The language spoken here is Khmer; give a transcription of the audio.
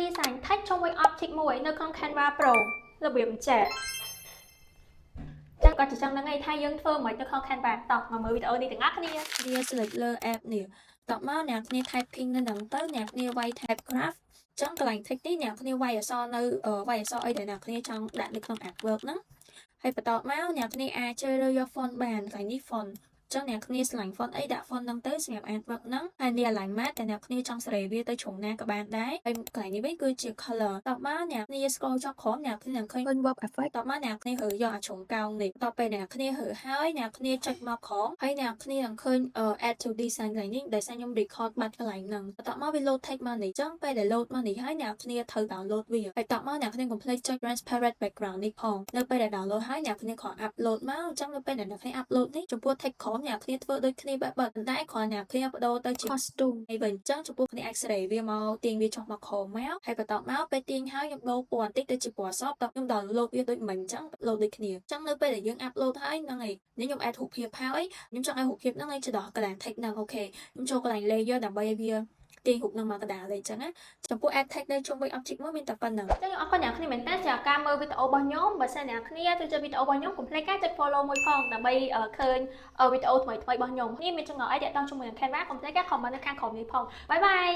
design text trong với object មួយនៅក្នុង Canva Pro របៀបចែកចាំគាត់ចង់ដឹងឯងថាយើងធ្វើមិននៅក្នុង Canva តោះមកមើលវីដេអូនេះទាំងអស់គ្នាវាស្លេចលើ app នេះតោះមកអ្នកគ្នា typing នៅហ្នឹងទៅអ្នកគ្នាវាយ type graph ចឹងកន្លែង text នេះអ្នកគ្នាវាយអក្សរនៅវាយអក្សរអីដែលអ្នកគ្នាចង់ដាក់នៅក្នុង artwork ហ្នឹងហើយបន្តមកអ្នកគ្នាអាចជ្រើសរើសយក font បានកន្លែងនេះ font ចឹងអ្នកគ្នាឆ្លាញ់ font អីដាក់ font ហ្នឹងទៅសម្រាប់ artwork ហ្នឹងហើយនេះ alignment តែអ្នកគ្នាចង់សេរីវាទៅជ្រុងណាក៏បានដែរហើយកន្លែងនេះវិញគឺជា color តបមកអ្នកគ្នា scroll ចុះក្រោមអ្នកគ្នានឹងឃើញ web effect តបមកអ្នកគ្នារើយកអាជ្រុងកោងនេះតពេលអ្នកគ្នារើហើយអ្នកគ្នាចុចមកក្រោមហើយអ្នកគ្នានឹងឃើញ add to design កន្លែងនេះដែលខ្ញុំ record បាត់កន្លែងហ្នឹងតមកវា load text មកនេះចឹងពេលដែល load មកនេះហើយអ្នកគ្នាត្រូវ download វាហើយតមកអ្នកគ្នា complete ចុច transparent background នេះផងនៅពេលដែល download ហើយអ្នកគ្នាគ្រាន់ upload មកចឹងនៅពេលដែលអ្នកគ្នា upload នេះចំពោះ text ក្រោមអ្នកគ្នាធ្វើដូចគ្នាបែបប៉ុន្តែគ្រាន់អ្នកគ្នាបដូរទៅជា costume ហើយវិញចឹងចំពោះគ្នាអាចសេរីវាមកទាញវាចុះមកក្រោមមកហើយបន្តមកពេលទាញហើយខ្ញុំដូរពណ៌បន្តិចទៅជាពណ៌សតខ្ញុំ download វាដូចមិញចឹង upload ដូចគ្នាចឹងនៅពេលដែលយើង upload ហើយហ្នឹងហើយខ្ញុំ add រូបភាពហើយខ្ញុំចង់ឲ្យរូបភាពហ្នឹងឲ្យទៅដល់កន្លែង text ហ្នឹងអូខេខ្ញុំចូលកន្លែង layer ដើម្បីឲ្យវាទាញរូបហ្នឹងមកកណ្ដាលអីចឹងណាចំពោះ add text នៅជុំវិញ object មួយមានតែប៉ុណ្្នឹងចឹងខ្ញុំអរគុណអ្នកគ្នាមែនតើសម្រាប់ការមើលវីដេអូរបស់ខ្ញុំបើសិនអ្នកគ្នាចូលចិត្តវីដេអូរបស់ខ្ញុំកុំភ្លេចការចុច follow មួយផងដើម្បីឃើញវីដេអូថ្មីៗរបស់ខ្ញុំនេះមានចំណុចអីទាក់ទងជាមួយនឹង Canva កុំភ្លេចការ comment នៅខាងក្រោមនេះផងបាយបាយ